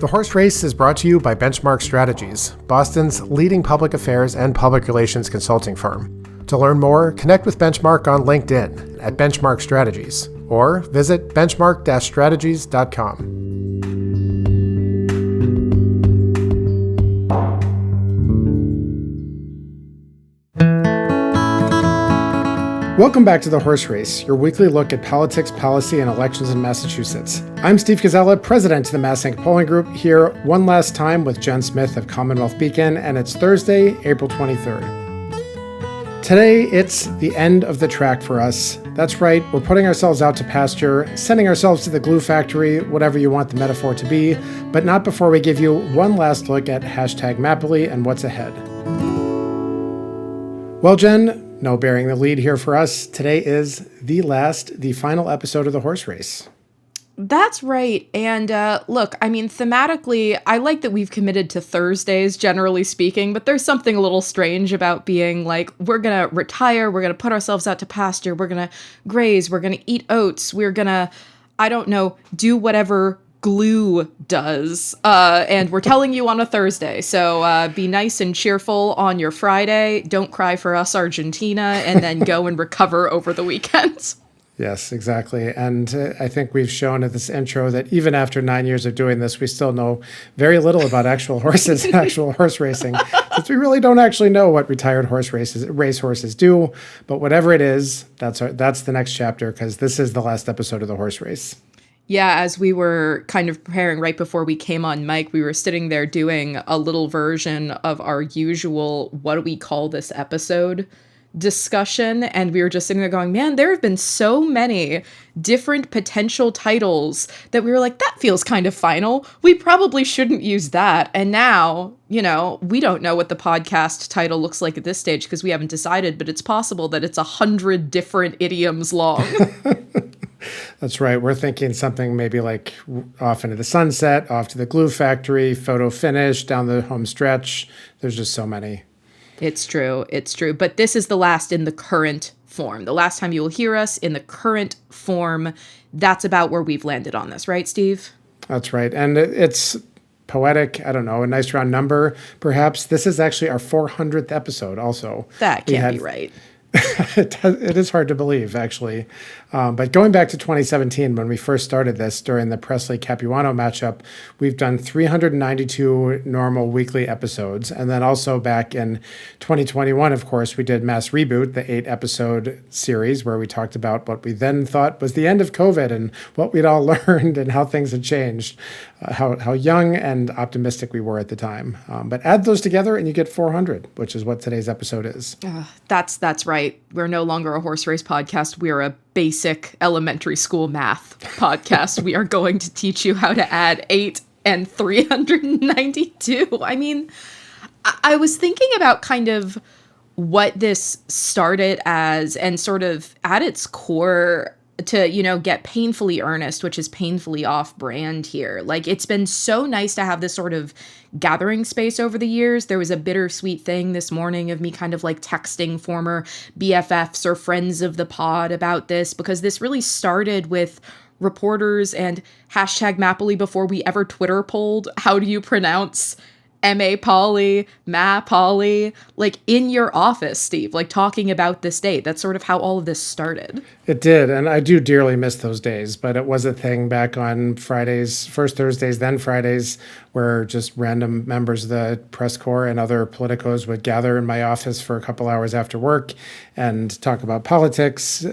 The Horse Race is brought to you by Benchmark Strategies, Boston's leading public affairs and public relations consulting firm. To learn more, connect with Benchmark on LinkedIn at Benchmark Strategies or visit benchmark-strategies.com. Welcome back to The Horse Race, your weekly look at politics, policy, and elections in Massachusetts. I'm Steve Gazella, president of the MassInc Polling Group, here one last time with Jen Smith of Commonwealth Beacon, and it's Thursday, April 23rd. Today, it's the end of the track for us. That's right, we're putting ourselves out to pasture, sending ourselves to the glue factory, whatever you want the metaphor to be, but not before we give you one last look at #Mapley and what's ahead. Well, Jen, no bearing the lead here for us. Today is the final episode of The Horse Race. That's right. And look, I mean, thematically, I like that we've committed to Thursdays, generally speaking, but there's something a little strange about being like, we're going to retire, we're going to put ourselves out to pasture, we're going to graze, we're going to eat oats, we're going to, I don't know, do whatever glue does, and we're telling you on a Thursday, so be nice and cheerful on your Friday, don't cry for us Argentina, and then go and recover over the weekend. Yes, exactly. And I think we've shown at this intro that even after 9 years of doing this, we still know very little about actual horses and actual horse racing, since we really don't actually know what retired racehorses do. But whatever it is, that's the next chapter, because this is the last episode of The Horse Race. Yeah, as we were kind of preparing right before we came on mic, we were sitting there doing a little version of our usual, what do we call this episode discussion. And we were just sitting there going, man, there have been so many different potential titles that we were like, that feels kind of final. We probably shouldn't use that. And now, you know, we don't know what the podcast title looks like at this stage because we haven't decided, but it's possible that it's 100 different idioms long. That's right. We're thinking something maybe like off into the sunset, off to the glue factory, photo finish, down the home stretch. There's just so many. It's true. It's true. But this is the last in the current form. The last time you will hear us in the current form. That's about where we've landed on this, right, Steve? That's right. And it's poetic. I don't know, a nice round number, perhaps. This is actually our 400th episode also. That can't be right. It is hard to believe, actually. But going back to 2017, when we first started this during the Presley-Capuano matchup, we've done 392 normal weekly episodes. And then also back in 2021, of course, we did Mass Reboot, the 8-episode series where we talked about what we then thought was the end of COVID and what we'd all learned and how things had changed, how young and optimistic we were at the time. But add those together and you get 400, which is what today's episode is. That's right. We're no longer a horse race podcast. We are a basic elementary school math podcast. We are going to teach you how to add 8 and 392. I mean, I was thinking about kind of what this started as and sort of at its core to, you know, get painfully earnest, which is painfully off brand here. Like, it's been so nice to have this sort of gathering space over the years. There was a bittersweet thing this morning of me kind of like texting former BFFs or friends of the pod about this, because this really started with reporters and #Mapley before we ever Twitter polled, how do you pronounce M.A. Polly, Ma Polly, like in your office, Steve, like talking about this date. That's sort of how all of this started. It did, and I do dearly miss those days, but it was a thing back on Fridays, first Thursdays, then Fridays, where just random members of the press corps and other politicos would gather in my office for a couple hours after work and talk about politics,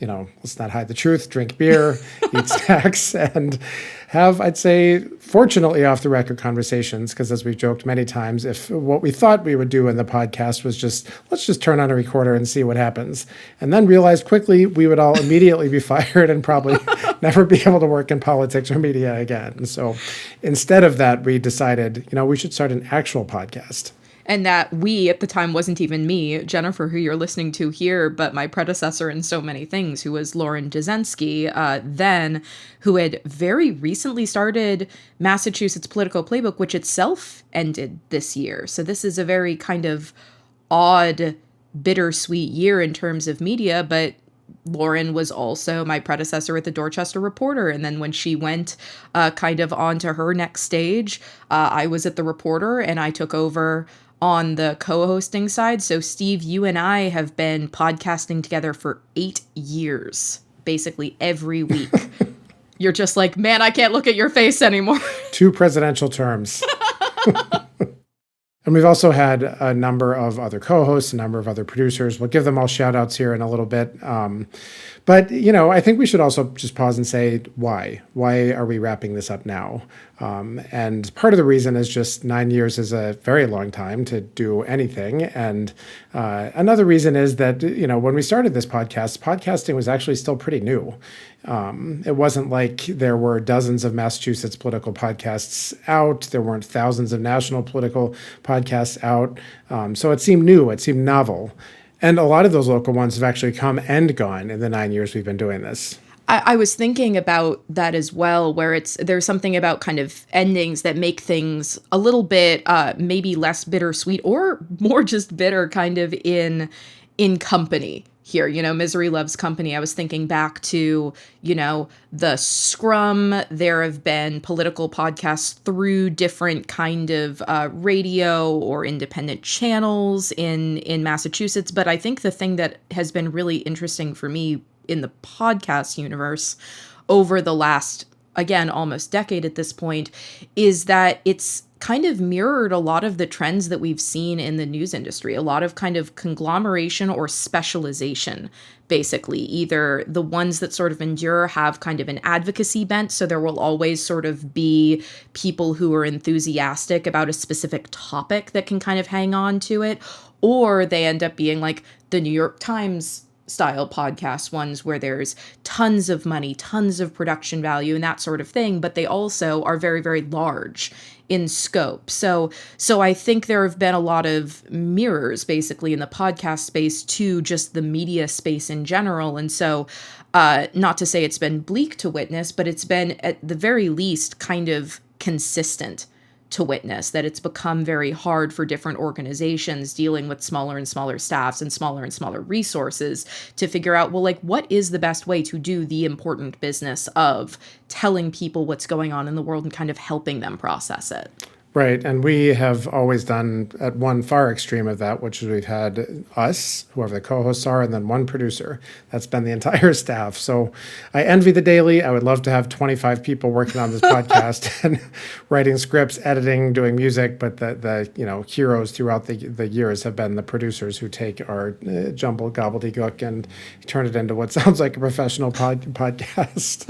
you know, let's not hide the truth, drink beer, eat snacks, and have, I'd say, fortunately off-the-record conversations, because as we've joked many times, if what we thought we would do in the podcast was just, let's just turn on a recorder and see what happens, and then realized quickly we would all immediately be fired and probably never be able to work in politics or media again. So instead of that, we decided, you know, we should start an actual podcast. And that we, at the time, wasn't even me, Jennifer, who you're listening to here, but my predecessor in so many things, who was Lauren Dzenski, then, who had very recently started Massachusetts Political Playbook, which itself ended this year. So this is a very kind of odd, bittersweet year in terms of media, but Lauren was also my predecessor at the Dorchester Reporter. And then when she went kind of on to her next stage, I was at the Reporter and I took over on the co-hosting side. So Steve, you and I have been podcasting together for 8 years, basically every week. You're just like, man, I can't look at your face anymore. 2 presidential terms. And we've also had a number of other co-hosts, a number of other producers. We'll give them all shout outs here in a little bit. But, I think we should also just pause and say, why? Why are we wrapping this up now? And part of the reason is just 9 years is a very long time to do anything. And another reason is that, when we started this podcast, podcasting was actually still pretty new. It wasn't like there were dozens of Massachusetts political podcasts out. There weren't thousands of national political podcasts out. So it seemed new. It seemed novel. And a lot of those local ones have actually come and gone in the 9 years we've been doing this. I was thinking about that as well, where there's something about kind of endings that make things a little bit maybe less bittersweet or more just bitter kind of in company here. Misery loves company. I was thinking back to, the Scrum. There have been political podcasts through different kind of radio or independent channels in Massachusetts. But I think the thing that has been really interesting for me in the podcast universe over the last, again, almost decade at this point, is that it's kind of mirrored a lot of the trends that we've seen in the news industry, a lot of kind of conglomeration or specialization, basically. Either the ones that sort of endure have kind of an advocacy bent, so there will always sort of be people who are enthusiastic about a specific topic that can kind of hang on to it, or they end up being like the New York Times style podcast ones where there's tons of money, tons of production value and that sort of thing, but they also are very, very large in scope. So I think there have been a lot of mirrors basically in the podcast space to just the media space in general. And so not to say it's been bleak to witness, but it's been at the very least kind of consistent to witness, that it's become very hard for different organizations dealing with smaller and smaller staffs and smaller resources to figure out, well, like, what is the best way to do the important business of telling people what's going on in the world and kind of helping them process it. Right. And we have always done at one far extreme of that, which is we've had us, whoever the co-hosts are, and then one producer. That's been the entire staff. So I envy the Daily. I would love to have 25 people working on this podcast and writing scripts, editing, doing music. But the heroes throughout the years have been the producers who take our jumbled gobbledygook and turn it into what sounds like a professional podcast.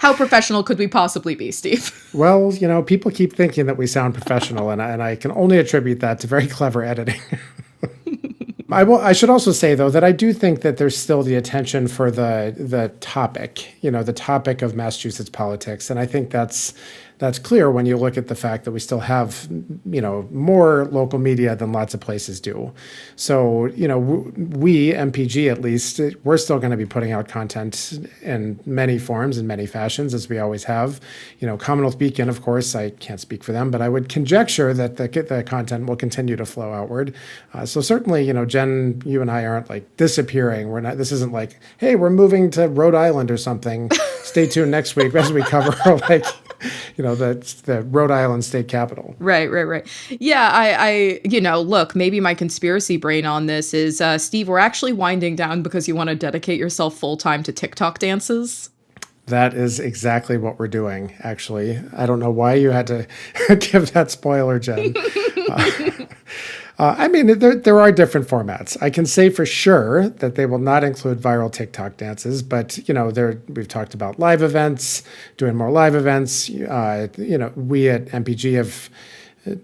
How professional could we possibly be, Steve? Well, people keep thinking that we sound professional, and I can only attribute that to very clever editing. I should also say, though, that I do think that there's still the attention for the topic, the topic of Massachusetts politics. And I think that's clear when you look at the fact that we still have, more local media than lots of places do. So, we, MPG at least, we're still going to be putting out content in many forms, in many fashions, as we always have. Commonwealth Beacon, of course, I can't speak for them, but I would conjecture that the content will continue to flow outward. So certainly, Jen, you and I aren't like disappearing. This isn't like, hey, we're moving to Rhode Island or something. Stay tuned next week as we cover the Rhode Island state capital. Right. Yeah, I look, maybe my conspiracy brain on this is, Steve, we're actually winding down because you want to dedicate yourself full-time to TikTok dances. That is exactly what we're doing, actually. I don't know why you had to give that spoiler, Jen. There are different formats. I can say for sure that they will not include viral TikTok dances, but, we've talked about live events, doing more live events. We at MPG have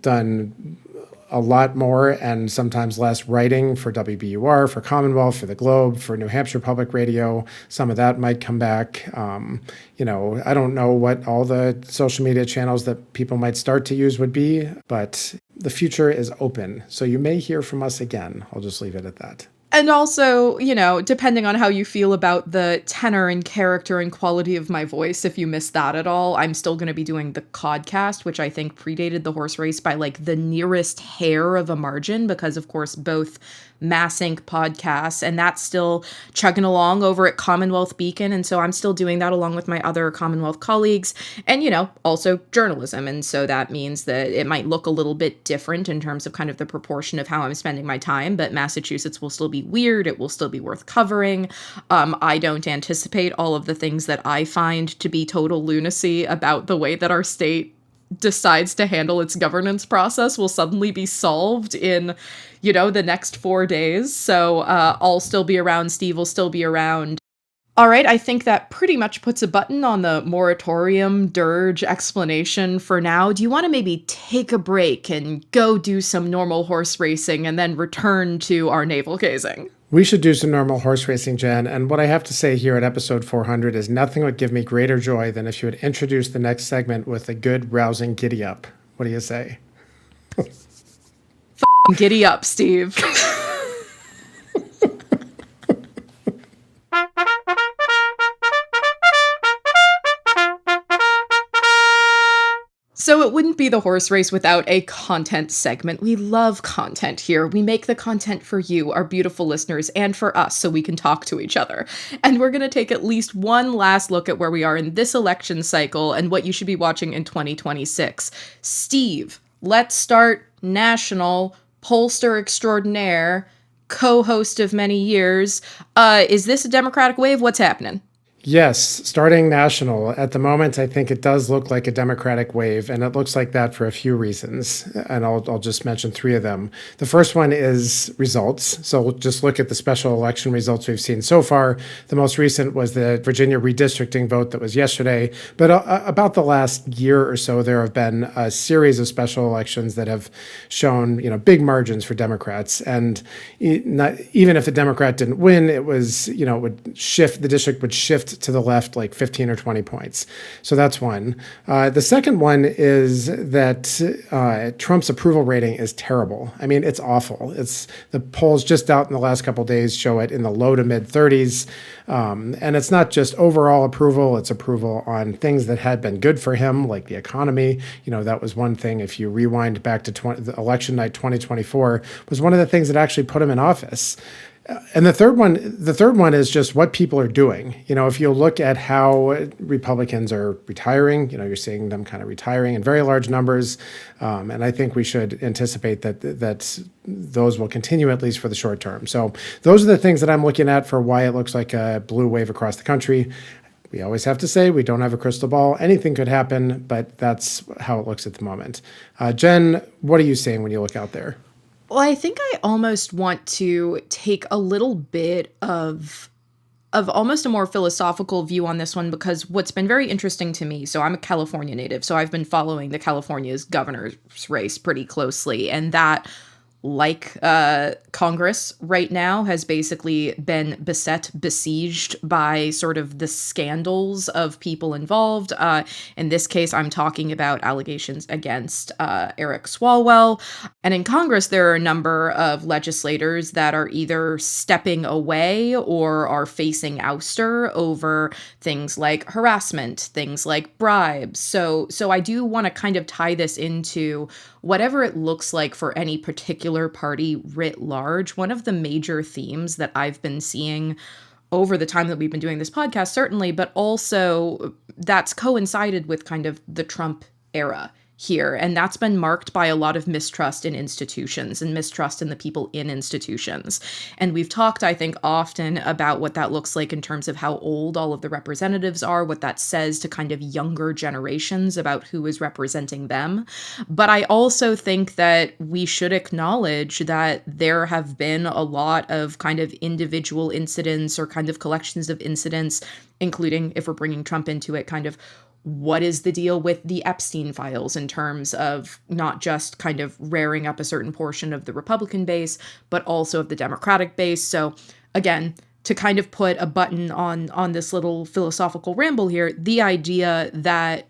done a lot more and sometimes less writing for WBUR, for Commonwealth, for the Globe, for New Hampshire Public Radio. Some of that might come back. I don't know what all the social media channels that people might start to use would be, but the future is open. So you may hear from us again. I'll just leave it at that. And also, depending on how you feel about the tenor and character and quality of my voice, if you miss that at all, I'm still going to be doing the Codcast, which I think predated the horse race by like the nearest hair of a margin, because of course both Mass Inc. podcasts, and that's still chugging along over at Commonwealth Beacon. And so I'm still doing that along with my other Commonwealth colleagues, and, also journalism. And so that means that it might look a little bit different in terms of kind of the proportion of how I'm spending my time, but Massachusetts will still be weird. It will still be worth covering. I don't anticipate all of the things that I find to be total lunacy about the way that our state decides to handle its governance process will suddenly be solved in, the next 4 days. So I'll still be around. Steve will still be around. All right, I think that pretty much puts a button on the moratorium dirge explanation for now. Do you want to maybe take a break and go do some normal horse racing and then return to our navel gazing? We should do some normal horse racing, Jen. And what I have to say here at episode 400 is nothing would give me greater joy than if you would introduce the next segment with a good, rousing giddy up. What do you say? Giddy up, Steve. So it wouldn't be the horse race without a content segment. We love content here. We make the content for you, our beautiful listeners, and for us so we can talk to each other. And we're going to take at least one last look at where we are in this election cycle and what you should be watching in 2026. Steve, let's start national, pollster extraordinaire, co-host of many years. Is this a Democratic wave? What's happening? Yes, starting national. At the moment, I think it does look like a Democratic wave, and it looks like that for a few reasons. And I'll just mention three of them. The first one is results. So we'll just look at the special election results we've seen so far. The most recent was the Virginia redistricting vote that was yesterday. But about the last year or so, there have been a series of special elections that have shown, big margins for Democrats. And even if the Democrat didn't win, it was, it would shift, the district would shift to the left like 15 or 20 points. So that's one. The second one is that Trump's approval rating is terrible. I mean, it's awful. It's the polls just out in the last couple of days show it in the low to mid 30s. And it's not just overall approval, it's approval on things that had been good for him, like the economy. That was one thing. If you rewind back to the election night 2024, was one of the things that actually put him in office. And the third one is just what people are doing. If you look at how Republicans are retiring, you're seeing them kind of retiring in very large numbers. And I think we should anticipate that those will continue at least for the short term. So those are the things that I'm looking at for why it looks like a blue wave across the country. We always have to say we don't have a crystal ball. Anything could happen, but that's how it looks at the moment. Jen, what are you seeing when you look out there? Well, I think I almost want to take a little bit of almost a more philosophical view on this one, because what's been very interesting to me, so I'm a California native, so I've been following the California's governor's race pretty closely, and that, like Congress right now, has basically been besieged by sort of the scandals of people involved. In this case, I'm talking about allegations against Eric Swalwell. And in Congress, there are a number of legislators that are either stepping away or are facing ouster over things like harassment, things like bribes. So I do want to kind of tie this into whatever it looks like for any particular party writ large. One of the major themes that I've been seeing over the time that we've been doing this podcast, certainly, but also that's coincided with kind of the Trump era here. And that's been marked by a lot of mistrust in institutions and mistrust in the people in institutions. And we've talked, I think, often about what that looks like in terms of how old all of the representatives are, what that says to kind of younger generations about who is representing them. But I also think that we should acknowledge that there have been a lot of kind of individual incidents or kind of collections of incidents, including, if we're bringing Trump into it, kind of what is the deal with the Epstein files in terms of not just kind of rearing up a certain portion of the Republican base, but also of the Democratic base. So again, to kind of put a button on this little philosophical ramble here, the idea that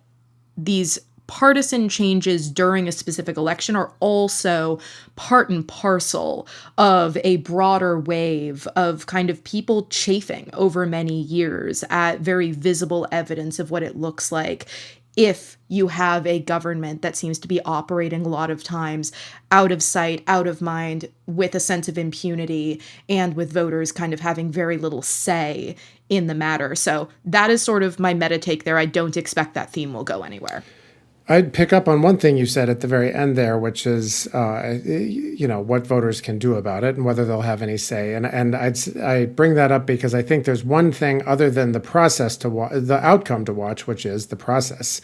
these partisan changes during a specific election are also part and parcel of a broader wave of kind of people chafing over many years at very visible evidence of what it looks like if you have a government that seems to be operating a lot of times out of sight, out of mind, with a sense of impunity, and with voters kind of having very little say in the matter. So that is sort of my meta take there. I don't expect that theme will go anywhere. I'd pick up on one thing you said at the very end there, which is, what voters can do about it and whether they'll have any say. And I bring that up because I think there's one thing other than the process the outcome to watch, which is the process,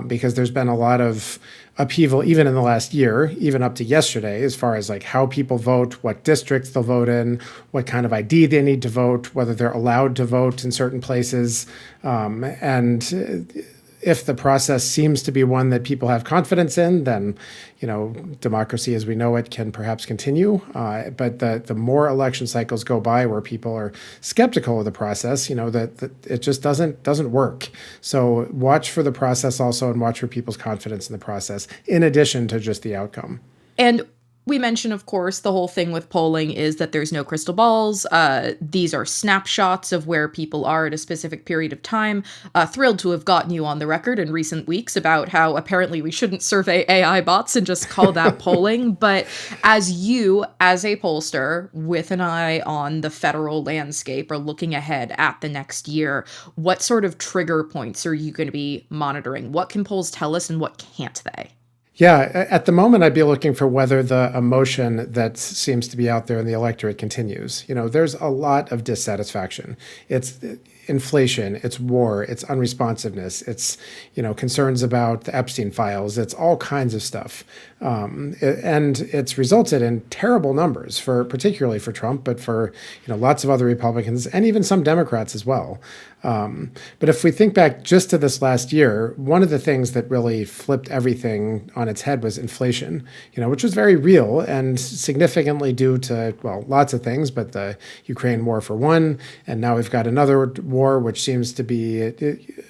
because there's been a lot of upheaval even in the last year, even up to yesterday, as far as like how people vote, what districts they'll vote in, what kind of ID they need to vote, whether they're allowed to vote in certain places, and if the process seems to be one that people have confidence in, then, democracy as we know it can perhaps continue. But the more election cycles go by where people are skeptical of the process, that it just doesn't work. So watch for the process also, and watch for people's confidence in the process, in addition to just the outcome. And we mentioned, of course, the whole thing with polling is that there's no crystal balls. These are snapshots of where people are at a specific period of time. Thrilled to have gotten you on the record in recent weeks about how apparently we shouldn't survey AI bots and just call that polling. But as a pollster with an eye on the federal landscape or looking ahead at the next year, what sort of trigger points are you going to be monitoring? What can polls tell us and what can't they? Yeah, at the moment, I'd be looking for whether the emotion that seems to be out there in the electorate continues. There's a lot of dissatisfaction. It's inflation, it's war, it's unresponsiveness, it's, concerns about the Epstein files, it's all kinds of stuff. And it's resulted in terrible numbers particularly for Trump, but for, lots of other Republicans and even some Democrats as well. But if we think back just to this last year, one of the things that really flipped everything on its head was inflation, which was very real and significantly due to, lots of things, but the Ukraine war for one, and now we've got another war, which seems to be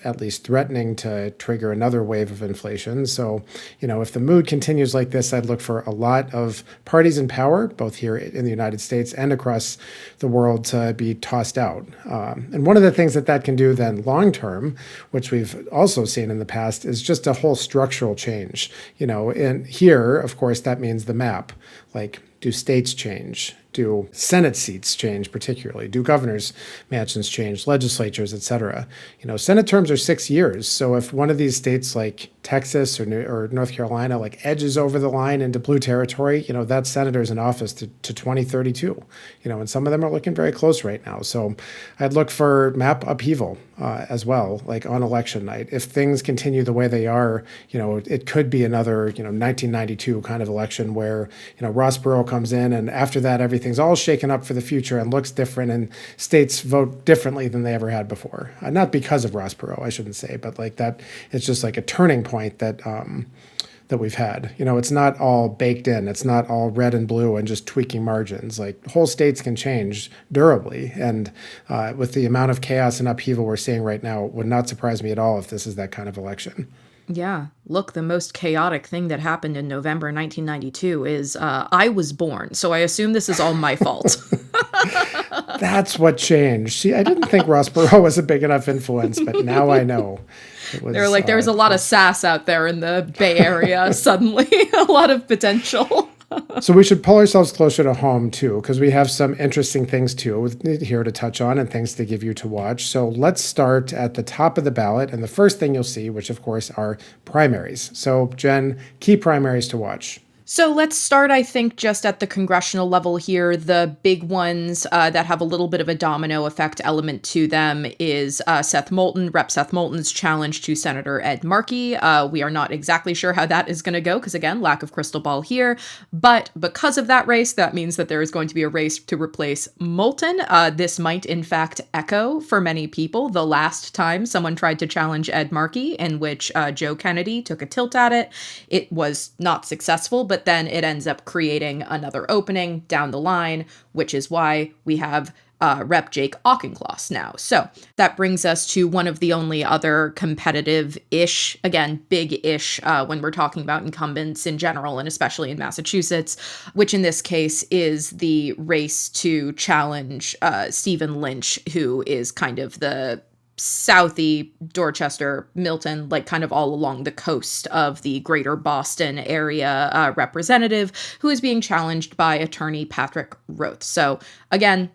at least threatening to trigger another wave of inflation. So, if the mood continues like this, I'd look for a lot of parties in power, both here in the United States and across the world, to be tossed out. And one of the things that can do then long term, which we've also seen in the past, is just a whole structural change. And here, of course, that means the map. Like, do states change? Do Senate seats change particularly? Do governors' mansions change, legislatures, et cetera? Senate terms are 6 years. So if one of these states like Texas or North Carolina edges over the line into blue territory, that senator's in office to 2032. And some of them are looking very close right now. So I'd look for map upheaval as well, on election night. If things continue the way they are, it could be another, 1992 kind of election where, Ross Perot comes in, and after that, everything's all shaken up for the future and looks different, and states vote differently than they ever had before. Not because of Ross Perot, I shouldn't say, but that it's just a turning point that we've had. It's not all baked in. It's not all red and blue and just tweaking margins. Whole states can change durably. And with the amount of chaos and upheaval we're seeing right now, it would not surprise me at all if this is that kind of election. Yeah. Look, the most chaotic thing that happened in November 1992 is I was born. So I assume this is all my fault. That's what changed. See, I didn't think Ross Perot was a big enough influence, but now I know. They're there was a lot of sass out there in the Bay Area suddenly, a lot of potential. So we should pull ourselves closer to home, too, because we have some interesting things, too, here to touch on and things to give you to watch. So let's start at the top of the ballot. And the first thing you'll see, which, of course, are primaries. So, Jen, key primaries to watch. So let's start, I think, just at the congressional level here. The big ones that have a little bit of a domino effect element to them is Rep. Seth Moulton's challenge to Senator Ed Markey. We are not exactly sure how that is going to go because, again, lack of crystal ball here. But because of that race, that means that there is going to be a race to replace Moulton. This might, in fact, echo for many people the last time someone tried to challenge Ed Markey, in which Joe Kennedy took a tilt at it. It was not successful, but then it ends up creating another opening down the line, which is why we have Rep. Jake Auchincloss now. So that brings us to one of the only other competitive-ish, again, big-ish, when we're talking about incumbents in general, and especially in Massachusetts, which in this case is the race to challenge Stephen Lynch, who is kind of the Southie, Dorchester, Milton, like kind of all along the coast of the greater Boston area representative, who is being challenged by attorney Patrick Roth. So again,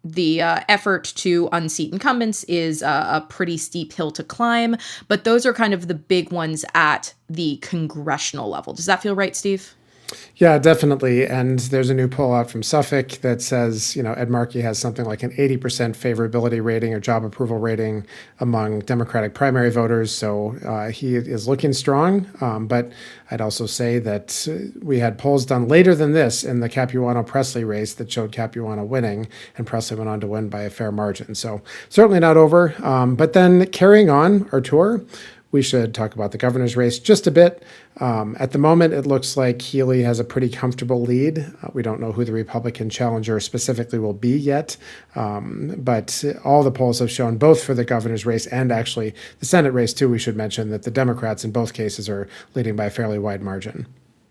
the effort to unseat incumbents is a pretty steep hill to climb, but those are kind of the big ones at the congressional level. Does that feel right, Steve? Yeah, definitely. And there's a new poll out from Suffolk that says, Ed Markey has something like an 80% favorability rating or job approval rating among Democratic primary voters. So he is looking strong. But I'd also say that we had polls done later than this in the Capuano-Presley race that showed Capuano winning, and Presley went on to win by a fair margin. So certainly not over. But then carrying on our tour, we should talk about the governor's race just a bit. At the moment, it looks like Healy has a pretty comfortable lead. We don't know who the Republican challenger specifically will be yet, but all the polls have shown, both for the governor's race and actually the Senate race too, we should mention that the Democrats in both cases are leading by a fairly wide margin.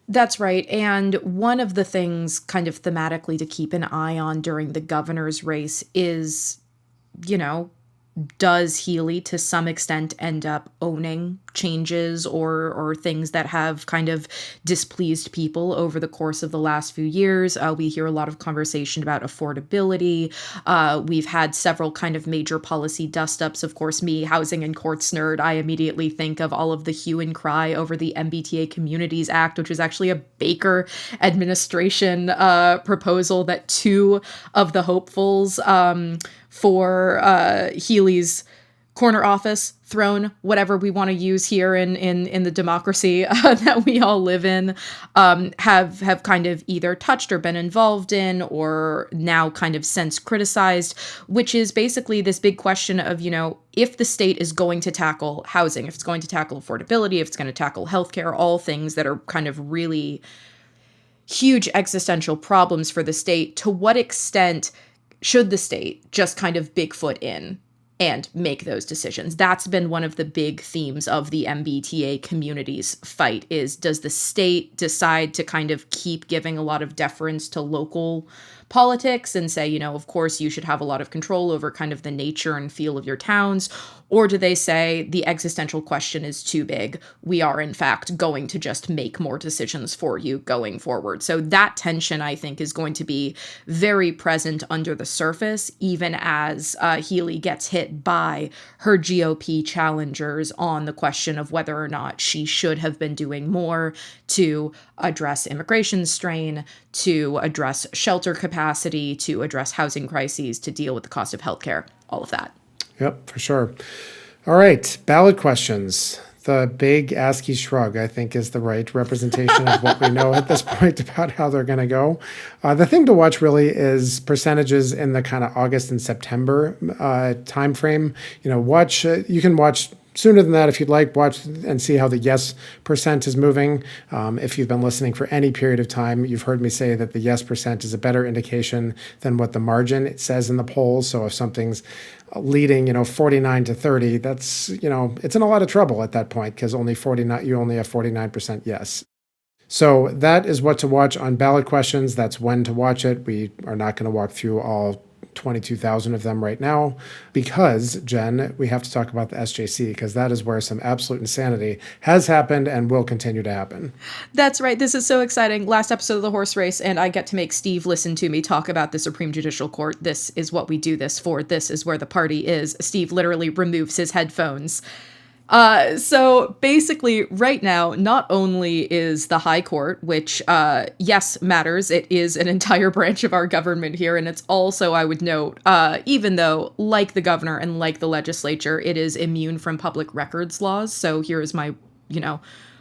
That's right. And one of the things kind of thematically to keep an eye on during the governor's race is, does Healy to some extent end up owning changes or things that have kind of displeased people over the course of the last few years? We hear a lot of conversation about affordability. We've had several kind of major policy dust-ups. Of course, me, housing and courts nerd, I immediately think of all of the hue and cry over the MBTA Communities Act, which was actually a Baker administration proposal that two of the hopefuls for Healy's corner office, throne, whatever we want to use here in the democracy that we all live in, have kind of either touched or been involved in, or now kind of since criticized, which is basically this big question of, if the state is going to tackle housing, if it's going to tackle affordability, if it's going to tackle healthcare, all things that are kind of really huge existential problems for the state, to what extent should the state just kind of Bigfoot in and make those decisions? That's been one of the big themes of the MBTA community's fight is, does the state decide to kind of keep giving a lot of deference to local politics and say, of course you should have a lot of control over kind of the nature and feel of your towns? Or do they say the existential question is too big? We are, in fact, going to just make more decisions for you going forward. So that tension, I think, is going to be very present under the surface, even as Healy gets hit by her GOP challengers on the question of whether or not she should have been doing more to address immigration strain, to address shelter capacity, to address housing crises, to deal with the cost of healthcare, all of that. Yep, for sure. All right, ballot questions. The big ASCII shrug, I think, is the right representation of what we know at this point about how they're going to go. The thing to watch really is percentages in the kind of August and September timeframe. You can watch sooner than that if you'd like, watch and see how the yes percent is moving. If you've been listening for any period of time, you've heard me say that the yes percent is a better indication than what the margin it says in the polls. So if something's leading, 49 to 30, that's, it's in a lot of trouble at that point because you only have 49% yes. So that is what to watch on ballot questions. That's when to watch it. We are not going to walk through all 22,000 of them right now because, Jen, we have to talk about the SJC because that is where some absolute insanity has happened and will continue to happen. That's right. This is so exciting. Last episode of the horse race, and I get to make Steve listen to me talk about the Supreme Judicial Court. This is what we do this for. This is where the party is. Steve literally removes his headphones. So basically right now, not only is the High Court, which, yes, matters. It is an entire branch of our government here. And it's also, I would note, even though like the governor and like the legislature, it is immune from public records laws. So here's my,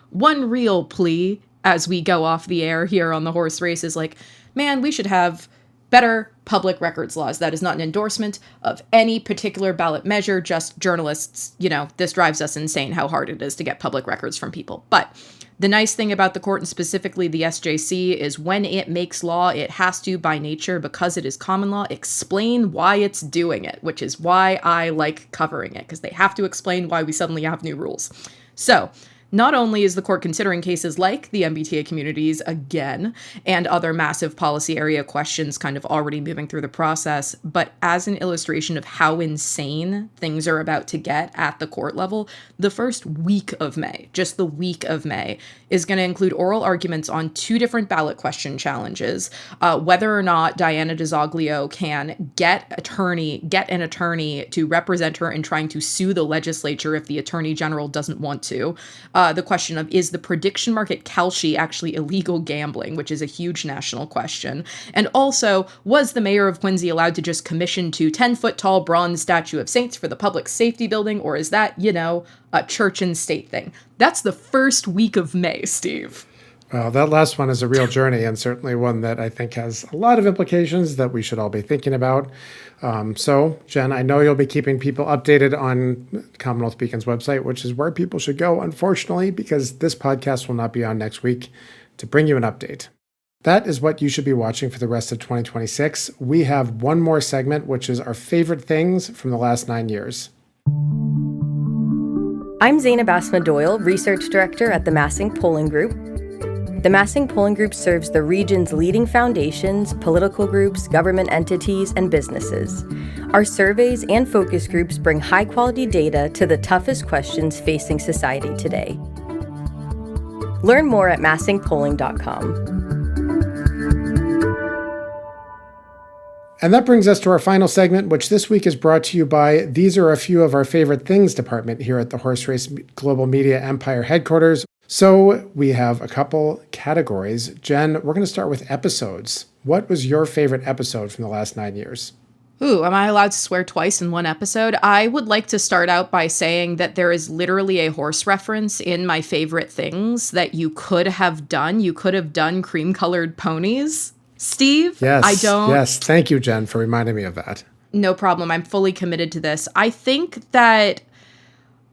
one real plea as we go off the air here on the horse race is like, man, we should have better public records laws. That is not an endorsement of any particular ballot measure, just journalists, this drives us insane how hard it is to get public records from people. But the nice thing about the court, and specifically the SJC, is when it makes law, it has to, by nature, because it is common law, explain why it's doing it, which is why I like covering it, because they have to explain why we suddenly have new rules. So not only is the court considering cases like the MBTA communities again and other massive policy area questions kind of already moving through the process, but as an illustration of how insane things are about to get at the court level, the first week of May, just the week of May, is going to include oral arguments on 2 different ballot question challenges, whether or not Diana DeZoglio can get an attorney to represent her in trying to sue the legislature if the attorney general doesn't want to. The question of, is the prediction market Kalshi actually illegal gambling, which is a huge national question. And also, was the mayor of Quincy allowed to just commission 2 10-foot tall bronze statue of saints for the public safety building, or is that, a church and state thing? That's the first week of May, Steve. Well, that last one is a real journey, and certainly one that I think has a lot of implications that we should all be thinking about. So, Jen, I know you'll be keeping people updated on Commonwealth Beacon's website, which is where people should go, unfortunately, because this podcast will not be on next week to bring you an update. That is what you should be watching for the rest of 2026. We have one more segment, which is our favorite things from the last 9 years. I'm Zainab Asma-Doyle, Research Director at the Massing Polling Group. The Massing Polling Group serves the region's leading foundations, political groups, government entities, and businesses. Our surveys and focus groups bring high-quality data to the toughest questions facing society today. Learn more at massingpolling.com. And that brings us to our final segment, which this week is brought to you by These Are a Few of Our Favorite Things department here at the Horse Race Global Media Empire headquarters. So we have a couple categories. Jen, we're going to start with episodes. What was your favorite episode from the last 9 years? Ooh, am I allowed to swear twice in one episode? I would like to start out by saying that there is literally a horse reference in my favorite things that you could have done. You could have done cream-colored ponies. Steve, Yes, thank you, Jen, for reminding me of that. No problem. I'm fully committed to this. I think that,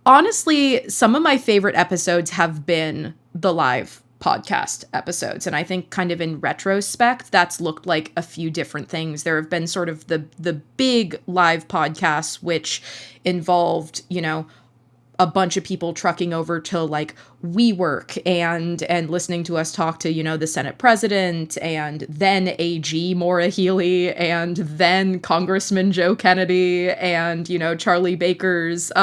honestly, some of my favorite episodes have been the live podcast episodes. And I think kind of in retrospect, that's looked like a few different things. There have been sort of the big live podcasts, which involved, a bunch of people trucking over to like WeWork and listening to us talk to, the Senate president and then AG Maura Healey and then Congressman Joe Kennedy and, Charlie Baker's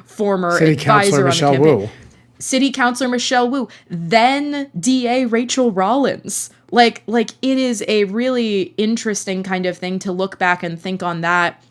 former City advisor Councilor Michelle Wu. City Councilor Michelle Wu, then DA Rachel Rollins. Like it is a really interesting kind of thing to look back and think on that.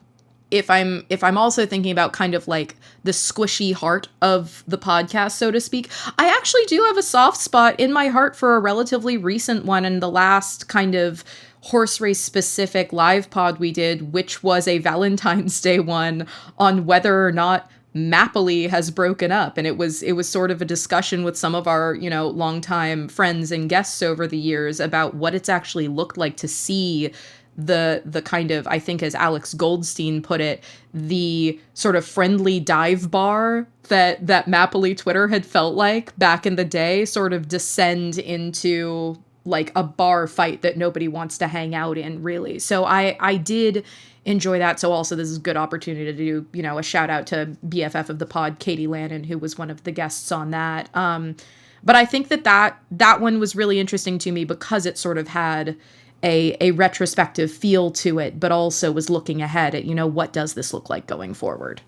If I'm also thinking about kind of like the squishy heart of the podcast, so to speak, I actually do have a soft spot in my heart for a relatively recent one, and the last kind of horse race specific live pod we did, which was a Valentine's Day one on whether or not Mapley has broken up. And it was sort of a discussion with some of our, longtime friends and guests over the years about what it's actually looked like to see the kind of, I think as Alex Goldstein put it, the sort of friendly dive bar that Mapley Twitter had felt like back in the day sort of descend into like a bar fight that nobody wants to hang out in, really. So I did enjoy that. So also this is a good opportunity to do, a shout out to BFF of the pod, Katie Lannon, who was one of the guests on that. But I think that one was really interesting to me because it sort of had a retrospective feel to it, but also was looking ahead at, what does this look like going forward?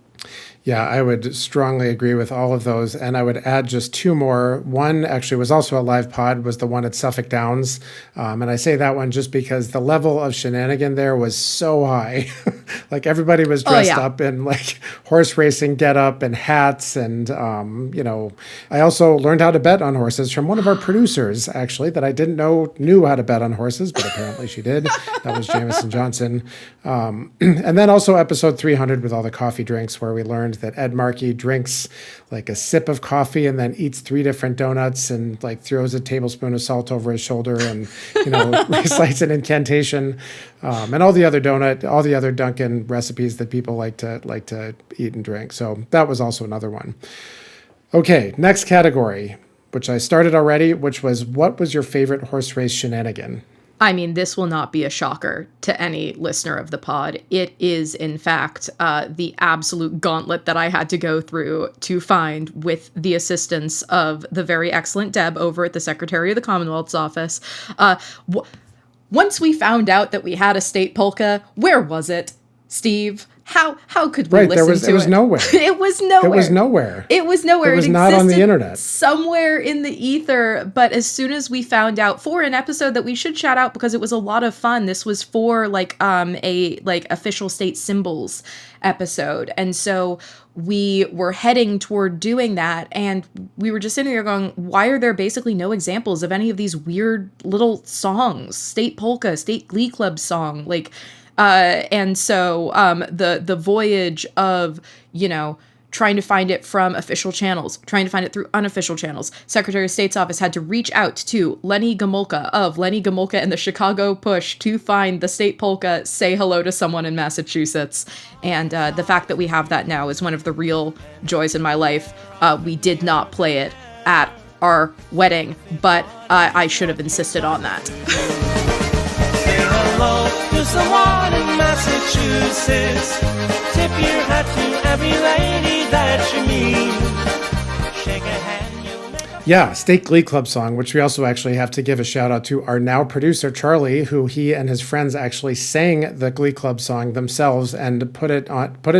Yeah, I would strongly agree with all of those. And I would add just 2 more. One actually was also a live pod, was the one at Suffolk Downs. And I say that one just because the level of shenanigan there was so high. Like everybody was dressed up in like horse racing getup and hats. And, I also learned how to bet on horses from one of our producers, actually, that I didn't know knew how to bet on horses, but apparently she did. That was Jameson Johnson. And then also episode 300 with all the coffee drinks, where we learned that Ed Markey drinks like a sip of coffee and then eats 3 different donuts and like throws a tablespoon of salt over his shoulder and, recites an incantation, and all the other Dunkin recipes that people like to eat and drink. So that was also another one. Okay, next category, which I started already, which was, what was your favorite horse race shenanigan? I mean, this will not be a shocker to any listener of the pod. It is, in fact, the absolute gauntlet that I had to go through to find, with the assistance of the very excellent Deb over at the Secretary of the Commonwealth's office. Once we found out that we had a state polka, where was it, Steve? How could we listen to it? It was nowhere. It was nowhere. It was nowhere. It was nowhere. It was not on the internet. Somewhere in the ether. But as soon as we found out, for an episode that we should shout out because it was a lot of fun. This was for a official state symbols episode. And so we were heading toward doing that, and we were just sitting there going, why are there basically no examples of any of these weird little songs? State polka, state glee club song, and so the voyage of, trying to find it from official channels, trying to find it through unofficial channels. Secretary of State's office had to reach out to Lenny Gomulka of Lenny Gomulka and the Chicago Push to find the state polka, say hello to someone in Massachusetts. And the fact that we have that now is one of the real joys in my life. We did not play it at our wedding, but I should have insisted on that. Hello to someone in Massachusetts. Tip your hat to every lady that you meet. Shake a hand, you'll make a... Yeah, State Glee Club song, which we also actually have to give a shout out to our now producer, Charlie, who he and his friends actually sang the Glee Club song themselves and put it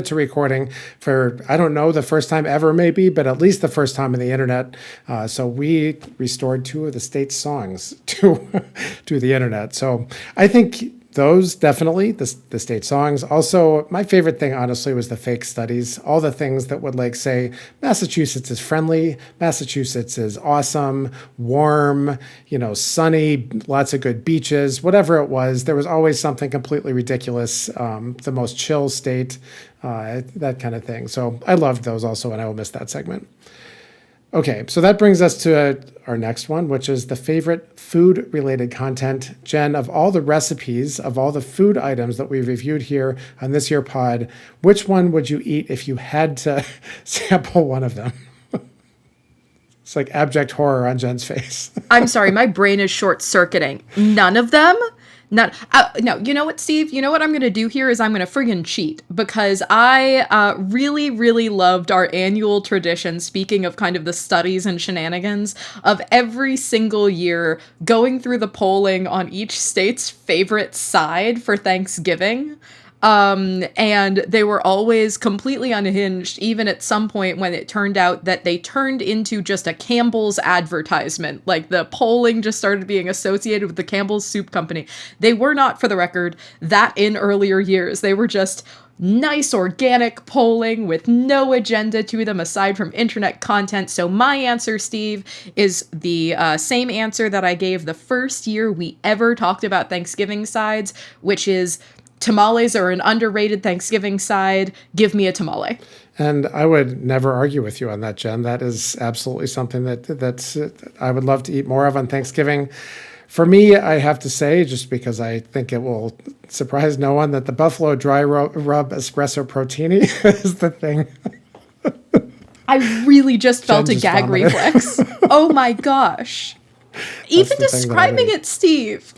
to recording for, I don't know, the first time ever maybe, but at least the first time on the internet. So we restored 2 of the state's songs to the internet. So I think those definitely, the state songs. Also, my favorite thing, honestly, was the fake studies. All the things that would say, Massachusetts is friendly, Massachusetts is awesome, warm, sunny, lots of good beaches, whatever it was. There was always something completely ridiculous, the most chill state, that kind of thing. So I loved those also, and I will miss that segment. Okay, so that brings us to our next one, which is the favorite food-related content. Jen, of all the recipes, of all the food items that we've reviewed here on this year pod, which one would you eat if you had to sample one of them? It's like abject horror on Jen's face. I'm sorry, my brain is short-circuiting. None of them? No, you know what, Steve? You know what I'm going to do here is I'm going to friggin' cheat, because I really, really loved our annual tradition, speaking of kind of the studies and shenanigans, of every single year going through the polling on each state's favorite side for Thanksgiving. And they were always completely unhinged, even at some point when it turned out that they turned into just a Campbell's advertisement. The polling just started being associated with the Campbell's Soup Company. They were not, for the record, that in earlier years. They were just nice organic polling with no agenda to them aside from internet content. So my answer, Steve, is the same answer that I gave the first year we ever talked about Thanksgiving sides, which is tamales are an underrated Thanksgiving side. Give me a tamale. And I would never argue with you on that, Jen. That is absolutely something that's I would love to eat more of on Thanksgiving. For me, I have to say, just because I think it will surprise no one, that the Buffalo Dry Rub Espresso Protini is the thing. I really just felt Jen a just gag vomited. reflex. Oh my gosh. Even the thing that I describing would it, Steve.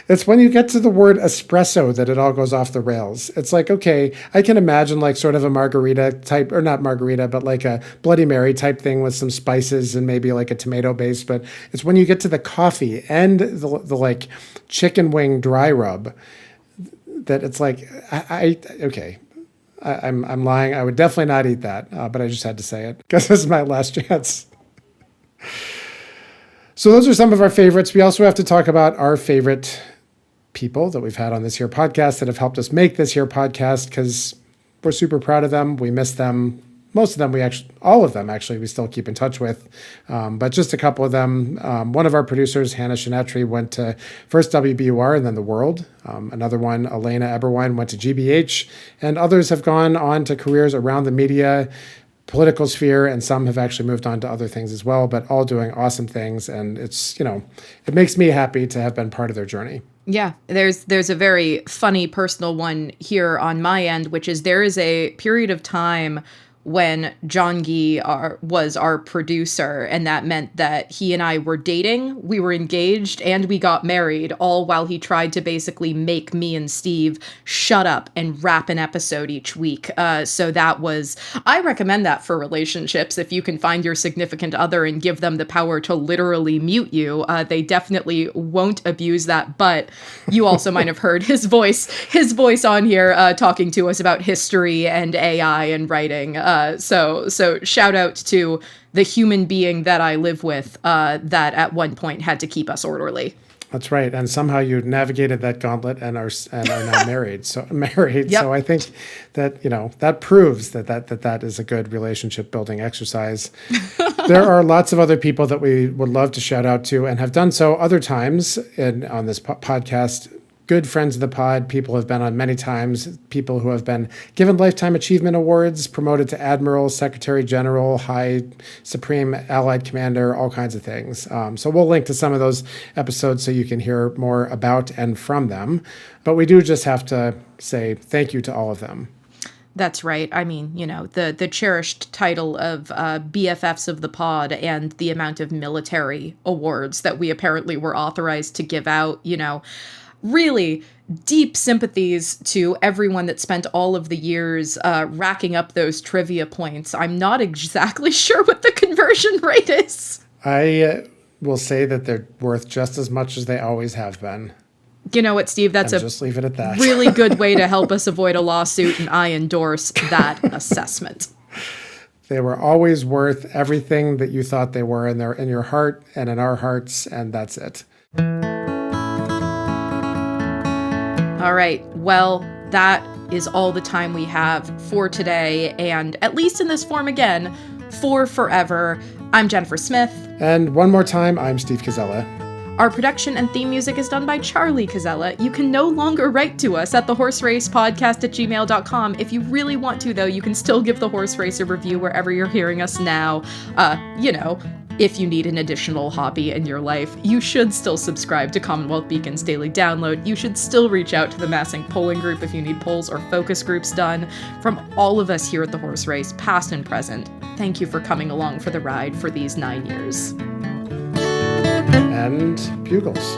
It's when you get to the word espresso that it all goes off the rails. It's like, okay, I can imagine sort of a margarita type, or not margarita, but a Bloody Mary type thing with some spices and maybe a tomato base. But it's when you get to the coffee and the chicken wing dry rub that it's I'm lying. I would definitely not eat that, but I just had to say it because this is my last chance. So those are some of our favorites. We also have to talk about our favorite people that we've had on this here podcast that have helped us make this here podcast, because we're super proud of them. We miss them. Most of them, all of them, we still keep in touch with. But just a couple of them. One of our producers, Hannah Shinatri, went to first WBUR and then The World. Another one, Elena Eberwine, went to GBH. And others have gone on to careers around the media, political sphere, and some have actually moved on to other things as well, but all doing awesome things. And it's, it makes me happy to have been part of their journey. Yeah, there's a very funny personal one here on my end, which is there is a period of time when John Gee was our producer, and that meant that he and I were dating, we were engaged, and we got married, all while he tried to basically make me and Steve shut up and wrap an episode each week. So that was, I recommend that for relationships. If you can find your significant other and give them the power to literally mute you, they definitely won't abuse that. But you also might have heard his voice on here talking to us about history and AI and writing. So shout out to the human being that I live with that at one point had to keep us orderly. That's right. And somehow you navigated that gauntlet and are now married. Yep. So I think that, that proves that is a good relationship building exercise. There are lots of other people that we would love to shout out to and have done so other times on this podcast. Good friends of the pod, people who have been on many times, people who have been given Lifetime Achievement Awards, promoted to Admiral, Secretary General, High Supreme Allied Commander, all kinds of things. So we'll link to some of those episodes so you can hear more about and from them. But we do just have to say thank you to all of them. That's right. I mean, the cherished title of BFFs of the pod and the amount of military awards that we apparently were authorized to give out, really deep sympathies to everyone that spent all of the years racking up those trivia points. I'm not exactly sure what the conversion rate is. I will say that they're worth just as much as they always have been. You know what, Steve? That's just leave it at that. Really good way to help us avoid a lawsuit, and I endorse that assessment. They were always worth everything that you thought they were, and they're in your heart and in our hearts, and that's it. All right, well, that is all the time we have for today, and at least in this form again, for forever. I'm Jennifer Smith. And one more time, I'm Steve Cazella. Our production and theme music is done by Charlie Cazella. You can no longer write to us at thehorseracepodcast@gmail.com. If you really want to, though, you can still give The Horse Race a review wherever you're hearing us now. If you need an additional hobby in your life, you should still subscribe to Commonwealth Beacon's daily download. You should still reach out to the Massing Polling Group if you need polls or focus groups done. From all of us here at The Horse Race, past and present, thank you for coming along for the ride for these 9 years. And bugles.